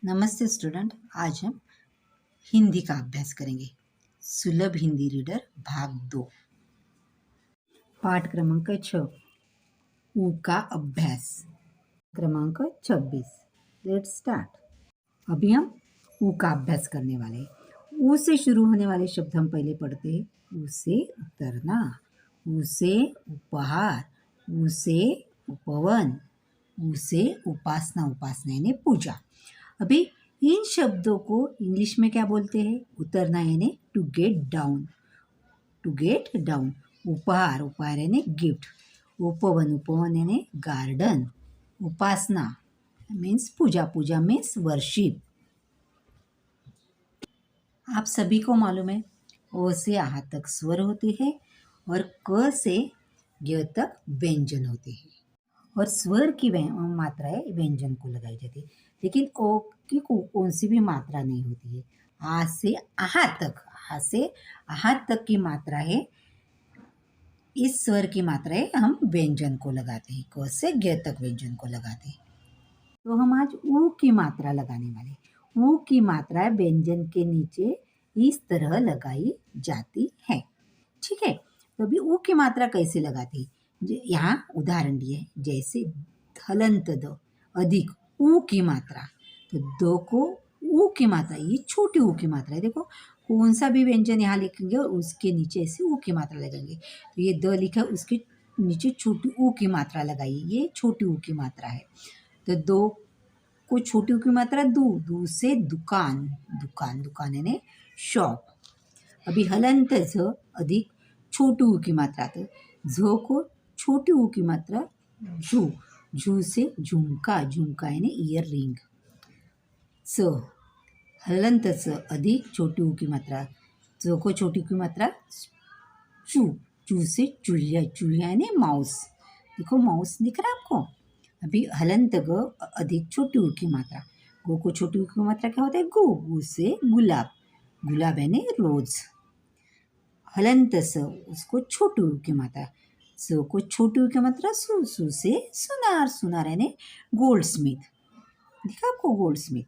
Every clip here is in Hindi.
नमस्ते स्टूडेंट। आज हम हिंदी का अभ्यास करेंगे। सुलभ हिंदी रीडर भाग 2, पाठ क्रमांक 6, ऊ का अभ्यास, क्रमांक 26। Let's start. अभी हम ऊ का अभ्यास करने वाले हैं। ऊ से शुरू होने वाले शब्द हम पहले पढ़ते हैं। ऊ से उतरना, ऊ से उपहार, ऊ से उपवन, ऊ से उपासना, उपासना यानी पूजा। अभी इन शब्दों को इंग्लिश में क्या बोलते हैं? उतरना यानी to get down, to get down. उपहार, उपहार यानी गिफ्ट। उपवन, उपवन यानी गार्डन। उपासना means puja, puja means worship. आप सभी को मालूम है ओ से आ तक स्वर होते हैं और क से ग तक व्यंजन होते हैं और स्वर की मात्राएं व्यंजन को लगाई जाती है, लेकिन ओ की कौन सी भी मात्रा नहीं होती है। आ से आहा तक, आ से आहा तक की मात्रा है। इस स्वर की मात्रा है हम व्यंजन को लगाते हैं। क से ग तक व्यंजन को लगाते हैं। तो हम आज ऊ की मात्रा लगाने वाले। ऊ की मात्रा व्यंजन के नीचे इस तरह लगाई जाती है। ठीक है, तो अभी ऊ की मात्रा कैसे लगाती? यहाँ उदाहरण दिए है, जैसे हलंत द, अधिक ऊ की मात्रा। तो दो को ऊ की मात्रा, ये छोटी ऊ की मात्रा है। देखो कौन सा भी व्यंजन यहाँ लिखेंगे और उसके नीचे ऐसे ऊ की मात्रा लगेंगे। तो ये द लिखा, उसके नीचे छोटी ऊ की मात्रा लगाइए, ये छोटी ऊ की मात्रा है। तो दो को छोटी ऊ की मात्रा दू, दू से दुकान, दुकान, दुकान यानी शॉप। अभी हलंत झ, अधिक छोटी ऊ की मात्रा। तो झ को छोटी ऊ की मात्रा झू, झू से झुमका, झुमका यानी ईयर रिंग। च, हलंत च, अधिक छोटी ऊ की मात्रा। च को छोटी ऊ की मात्रा चू, चू से चूल्हा, चूल्हा यानी माउस। देखो माउस दिख रहा है आपको। अभी हलंत ग, अधिक छोटी ऊ की मात्रा। गो को छोटी ऊ की मात्रा क्या होता है? गो, गू से गुलाब, गुलाब यानी रोज। हलंत स, उसको छोटी ऊ की मात्रा। स को छोटी ऊ की मात्रा सु, सु से सुनार, सुनार यानी गोल्ड स्मिथ। देखा आपको गोल्ड स्मिथ।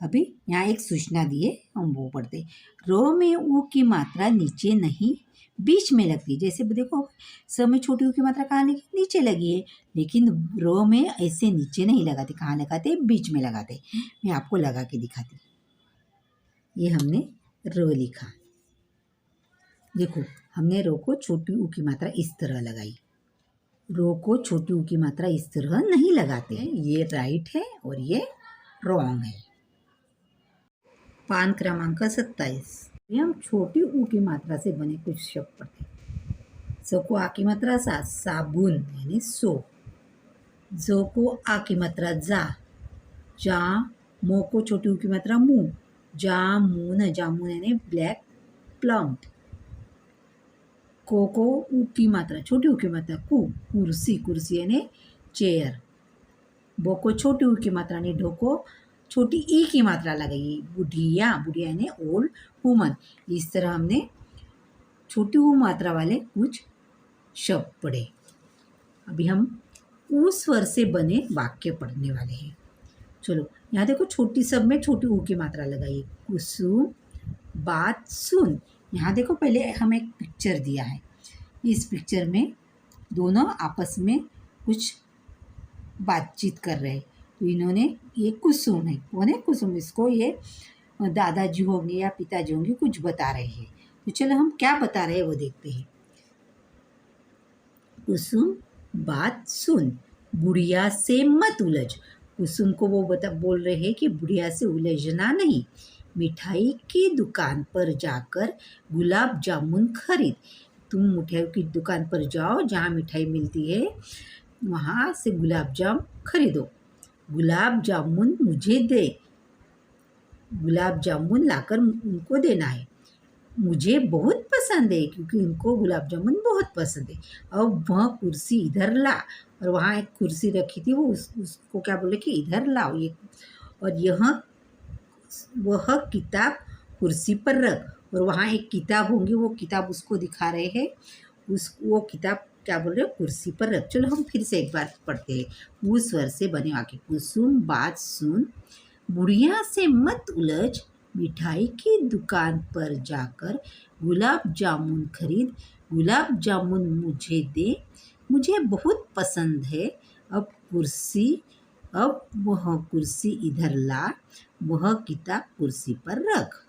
अभी यहाँ एक सूचना दिए, हम वो पढ़ते। रो में ऊ की मात्रा नीचे नहीं बीच में लगती है। जैसे देखो स में छोटी ऊ की मात्रा कहाँ लगी? नीचे लगी है, लेकिन रो में ऐसे नीचे नहीं लगाते। कहाँ लगाते? बीच में लगाते। मैं आपको लगा के दिखाती। ये हमने रो लिखा, देखो हमने रो को छोटी ऊ की मात्रा इस तरह लगाई। रो को छोटी ऊ की मात्रा इस तरह नहीं लगाते हैं। ये राइट है और ये रॉन्ग है। पान क्रमांक 27। हम छोटी ऊ की मात्रा से बने कुछ शब्द पढ़ते। स को आ की मात्रा सा, साबुन यानी सोप। जो को आ की मात्रा जा, जा। मो को छोटी ऊ की मात्रा मुंह, जामुन, जामुन यानी ब्लैक प्लम। को ऊ की मात्रा, छोटी ऊ की मात्रा कु, कुर्सी, कुर्सी यानी चेयर। बो को छोटी ऊ की मात्रा नहीं, ढो को छोटी ई की मात्रा लगाई, बुढ़िया, बुढ़िया यानी ओल्ड वुमन। इस तरह हमने छोटी ऊ मात्रा वाले कुछ शब्द पढ़े। अभी हम ऊ स्वर से बने वाक्य पढ़ने वाले हैं। चलो यहाँ देखो, छोटी सब में छोटी ऊ की मात्रा लगाई। कुसुम बात सुन। यहाँ देखो पहले हम एक पिक्चर दिया है। इस पिक्चर में दोनों आपस में कुछ बातचीत कर रहे हैं। तो इन्होंने, ये कुसुम है, कौन है? कुसुम। इसको ये दादाजी होंगे या पिताजी होंगे, कुछ बता रहे हैं। तो चलो हम क्या बता रहे हैं वो देखते हैं। कुसुम बात सुन, बुढ़िया से मत उलझ। कुसुम को वो बोल रहे हैं कि बुढ़िया से उलझना नहीं। मिठाई की दुकान पर जाकर गुलाब जामुन खरीद। तुम मिठाई की दुकान पर जाओ, जहाँ मिठाई मिलती है वहाँ से गुलाब जाम खरीदो। गुलाब जामुन मुझे दे, गुलाब जामुन लाकर उनको देना है। मुझे बहुत पसंद है, क्योंकि उनको गुलाब जामुन बहुत पसंद है। अब वह कुर्सी इधर ला, और वहाँ एक कुर्सी रखी थी, वो उसको क्या बोले कि इधर लाओ ये, और यह वह किताब कुर्सी पर रख। और वहाँ एक किताब होंगी, वो किताब उसको दिखा रहे हैं। वो किताब क्या बोल रहे हो? कुर्सी पर रख। चलो हम फिर से एक बार पढ़ते हैं। वो स्वर से बने वाक्य। कुसुम बात सुन, बुढ़िया से मत उलझ, मिठाई की दुकान पर जाकर गुलाब जामुन खरीद, गुलाब जामुन मुझे दे, मुझे बहुत पसंद है। अब कुर्सी अब वह कुर्सी इधर ला, वह किताब कुर्सी पर रख।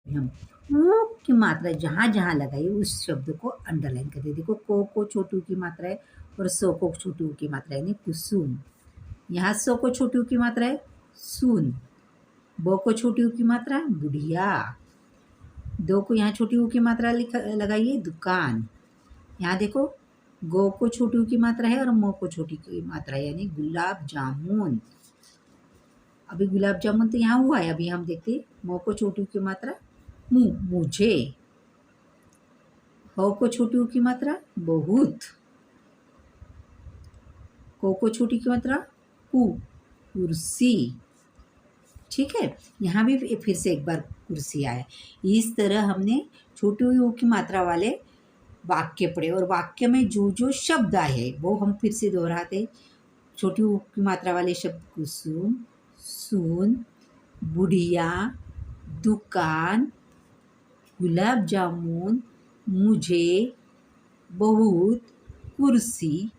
हम वो की मात्रा जहाँ जहाँ लगाई उस शब्द को अंडरलाइन कर दे। देखो को छोटू की मात्रा है और सो को छोटू की मात्रा है, यानी कुसुम। यहाँ सो को छोटू की मात्रा है सुन, ब को छोटी ऊ की मात्रा बुढ़िया, दो को यहाँ छोटी ऊ की मात्रा लगाइए दुकान। यहाँ देखो गो को छोटी ऊ की मात्रा है और मो को छोटी की मात्रा है, यानी गुलाब जामुन। अभी गुलाब जामुन तो यहाँ हुआ है, अभी हम देखते मो को छोटी ऊ की मात्रा मुझे, ह को छोटी ऊ की मात्रा बहुत, को छोटी की मात्रा कुर्सी। ठीक है, यहाँ भी फिर से एक बार कुर्सी आया। इस तरह हमने छोटी ऊ की मात्रा वाले वाक्य पढ़े और वाक्य में जो जो शब्द आए वो हम फिर से दोहराते। छोटी ऊ की मात्रा वाले शब्द कुसुम, सुन, बुढ़िया, दुकान, गुलाब जामुन, मुझे, बहुत, कुर्सी।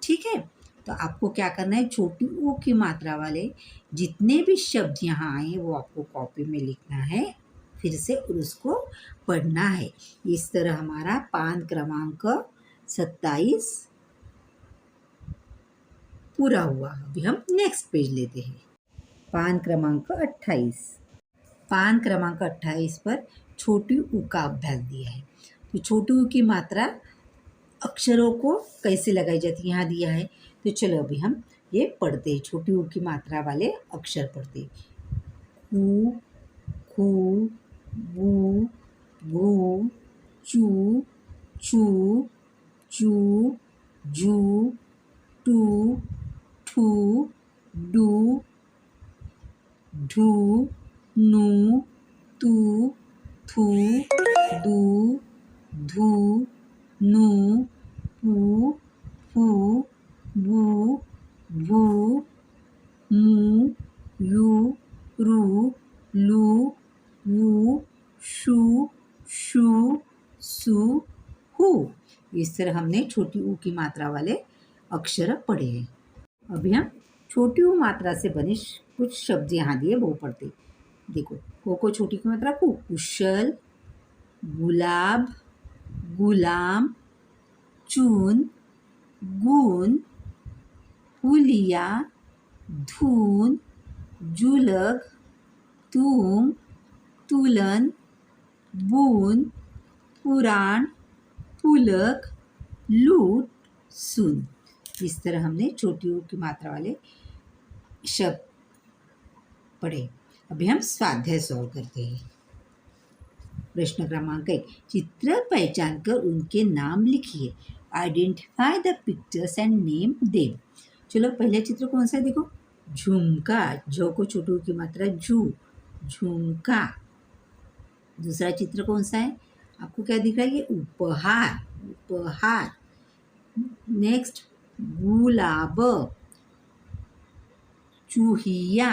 ठीक है, तो आपको क्या करना है, छोटी ऊ की मात्रा वाले जितने भी शब्द यहाँ आए वो आपको कॉपी में लिखना है फिर से और उसको पढ़ना है। इस तरह हमारा पान क्रमांक 27 पूरा हुआ। अभी हम नेक्स्ट पेज लेते हैं। पान क्रमांक 28। पान क्रमांक 28 पर छोटी ऊ का अभ्यास दिया है। तो छोटी ऊ की मात्रा अक्षरों को कैसे लगाई जाती है यहाँ दिया है। तो चलो अभी हम ये पढ़ते हैं, छोटी ऊ की मात्रा वाले अक्षर पढ़ते हैं। कु, खु, गु, घु, चू, चू, चू, जू, टू, ठू, डू, ढू, नू, तू, थू, दू, धू, नू, पू, फू, बू, भू, मू, यू, रू, लू, वू, शू, शू, सू, हू। इस तरह हमने छोटी ऊ की मात्रा वाले अक्षर पढ़े हैं। अभी हम छोटी ऊ मात्रा से बने कुछ शब्द यहाँ दिए वो पढ़ते। देखो को छोटी की मात्रा कुशल, गुलाब, गुलाम, चून, गुण, हुलिया, धून, जुलग, तुम, तुलन, बून, पुराण, पुलक, लूट, सुन। इस तरह हमने छोटी ऊ की मात्रा वाले शब्द पढ़े। अभी हम स्वाध्याय सॉल्व करते हैं। प्रश्न क्रमांक 1, चित्र पहचान कर उनके नाम लिखिए। Identify the pictures and name them. चलो पहले चित्र कौन सा है, देखो झुमका, जो को छोटू की मात्रा जू, झुमका। दूसरा चित्र कौन सा है, आपको क्या दिख रहा है, ये उपहार, उपहार। नेक्स्ट गुलाब, चूहिया।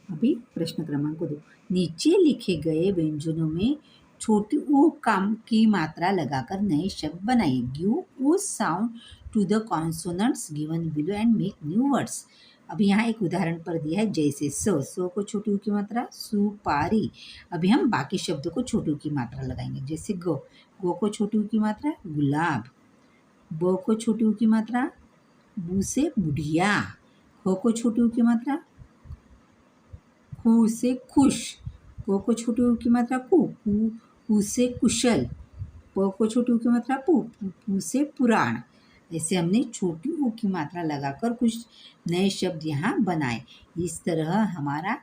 अभी प्रश्न क्रमांक 2, नीचे लिखे गए व्यंजनों में छोटी ऊ काम की मात्रा लगाकर नए शब्द बनाइए। गिव ऊ sound to the consonants given below and make new words. अभी यहाँ एक उदाहरण पर दिया है, जैसे सो को छोटी ऊ की मात्रा सुपारी। अभी हम बाकी शब्दों को छोटी ऊ की मात्रा लगाएंगे, जैसे गो को छोटी ऊ की मात्रा गुलाब, ब को छोटी ऊ की मात्रा बू से बुढ़िया, को छोटी ऊ की मात्रा खू से खुश, को छोटी ऊ की मात्रा कू से कुशल, प को छोटी ऊ की मात्रा पू से पुराण। ऐसे हमने छोटी ऊ की मात्रा लगाकर कुछ नए शब्द यहाँ बनाए। इस तरह हमारा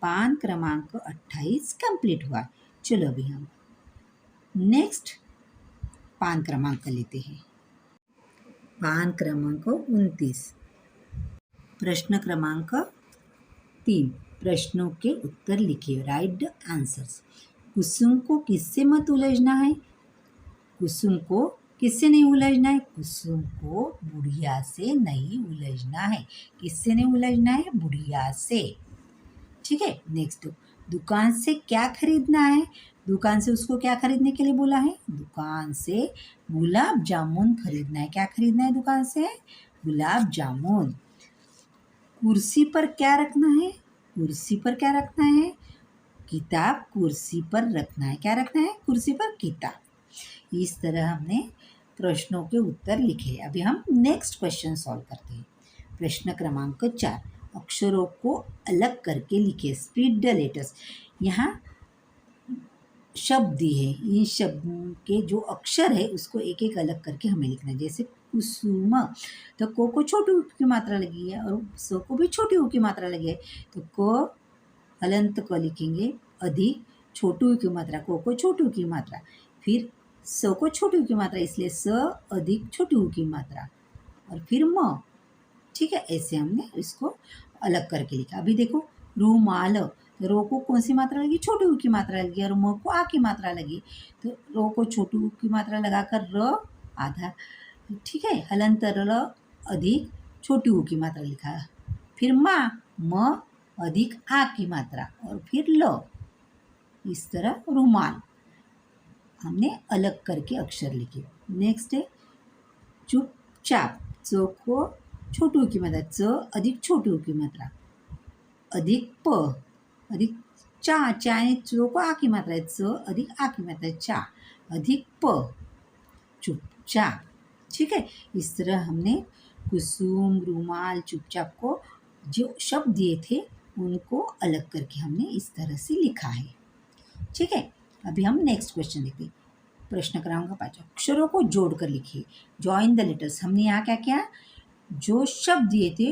पान क्रमांक 28 कंप्लीट हुआ। चलो अभी हम नेक्स्ट पान क्रमांक लेते हैं। पान क्रमांक 29। प्रश्न क्रमांक 3, प्रश्नों के उत्तर लिखिए। Right the answers. कुसुम को किससे मत उलझना है, कुसुम को किससे नहीं उलझना है, कुसुम को बुढ़िया से नहीं उलझना है। किससे नहीं उलझना है, बुढ़िया से। ठीक है। नेक्स्ट, दुकान से क्या खरीदना है? दुकान से उसको क्या खरीदने के लिए बोला है? दुकान से गुलाब जामुन खरीदना है। क्या खरीदना है दुकान से? गुलाब जामुन। कुर्सी पर क्या रखना है? कुर्सी पर क्या रखना है? किताब कुर्सी पर रखना है। क्या रखना है? कुर्सी पर किताब। इस तरह हमने प्रश्नों के उत्तर लिखे। अभी हम नेक्स्ट क्वेश्चन सॉल्व करते हैं। प्रश्न क्रमांक 4, अक्षरों को अलग करके लिखे। Split the letters. यहाँ शब्द दिए हैं, इन शब्द के जो अक्षर है उसको एक एक अलग करके हमें लिखना है। जैसे कुसुम, तो को छोटी ऊ की मात्रा लगी है और स को भी छोटी ऊ की मात्रा लगी है, तो क हलंत क लिखेंगे, अधिक छोटी ऊ की मात्रा, को छोटी ऊ की मात्रा, फिर स को छोटी ऊ की मात्रा, इसलिए स अधिक छोटी ऊ की मात्रा, और फिर म। ठीक है, ऐसे हमने इसको अलग करके लिखा। अभी देखो, रूमाल, रो को कौन सी मात्रा लगी? छोटी ऊ की मात्रा लगी, और म को आ की मात्रा लगी, तो रो को छोटी ऊ की मात्रा लगाकर र आधा, ठीक है, हलंत र अधिक छोटी ऊ की मात्रा लिखा। फिर माँ, म अधिक आ की मात्रा, और फिर ल। इस तरह रूमाल हमने अलग करके अक्षर लिखे। नेक्स्ट है चुपचाप, च को छोटी ऊ की मात्रा, च अधिक छोटी ऊ की मात्रा, अधिक प, अधिक चा, चा ने चो को आ की मात्रा है, च अधिक आ की मात्रा है, चा अधिक प, चुपचाप। ठीक है, इस तरह हमने कुसुम, रूमाल, चुपचाप को जो शब्द दिए थे उनको अलग करके हमने इस तरह से लिखा है। ठीक है, अभी हम नेक्स्ट क्वेश्चन देखते हैं। प्रश्न क्रमांक 5, अक्षरों को जोड़कर लिखिए। Join the letters. हमने यहाँ क्या किया? जो शब्द दिए थे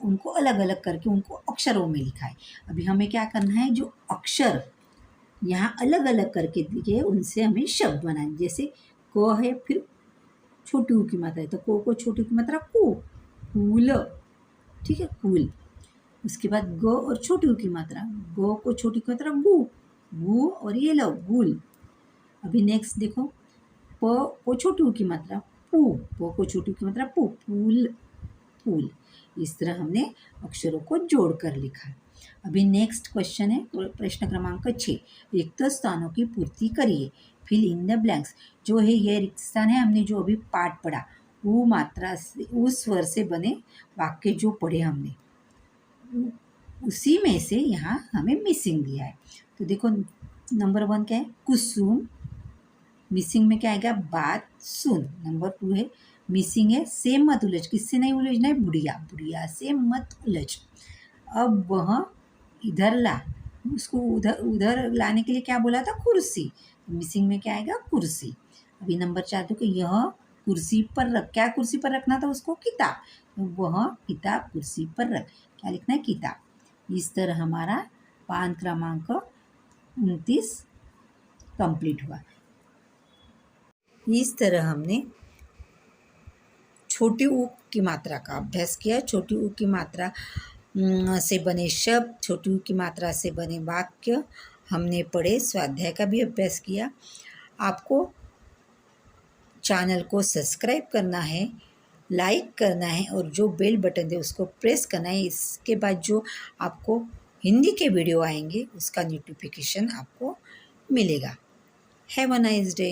उनको अलग अलग करके उनको अक्षरों में लिखा है। अभी हमें क्या करना है? जो अक्षर यहाँ अलग अलग करके दिए उनसे हमें शब्द बनाए। जैसे क है, फिर छोटी ऊ की मात्रा है, तो को छोटी की मात्रा कु, कूल। ठीक है, कूल। उसके बाद ग और छोटी ऊ की मात्रा, ग को छोटी की मात्रा गु, गु, और ये लो गुल। अभी नेक्स्ट देखो, प को छोटी ऊ की मात्रा पू, प को छोटी ऊ की मात्रा पू, पूल, पूल। इस तरह हमने अक्षरों को जोड़कर लिखा। अभी नेक्स्ट क्वेश्चन है प्रश्न क्रमांक 6, रिक्त स्थानों की पूर्ति करिए। Fill in the blanks. जो है ये रिक्त स्थान है, हमने जो अभी पाठ पढ़ा वो मात्रा से, उस स्वर से बने वाक्य जो पढ़े हमने, उसी में से यहाँ हमें मिसिंग दिया है। तो देखो, नंबर 1 क्या है? कुसुम। मिसिंग में क्या आएगा? बात सुन। नंबर 2 है मिसिंग है से मत उलझ। किससे नहीं उलझना है? बुढ़िया, बुढ़िया से मत उलझ। अब वह इधर ला, उसको उधर उधर लाने के लिए क्या बोला था? कुर्सी। मिसिंग में क्या आएगा? कुर्सी। अभी नंबर 4 देखो, यह कुर्सी पर रख। क्या कुर्सी पर रखना था उसको? किताब। तो वह किताब कुर्सी पर रख। क्या लिखना है? किताब। इस तरह हमारा पान क्रमांक 29 कंप्लीट हुआ। इस तरह हमने छोटी ऊ की मात्रा का अभ्यास किया। छोटी ऊ की मात्रा से बने शब्द, छोटी ऊ की मात्रा से बने वाक्य हमने पढ़े। स्वाध्याय का भी अभ्यास किया। आपको चैनल को सब्सक्राइब करना है, लाइक करना है, और जो बेल बटन है उसको प्रेस करना है। इसके बाद जो आपको हिंदी के वीडियो आएंगे उसका नोटिफिकेशन आपको मिलेगा। Have a nice day.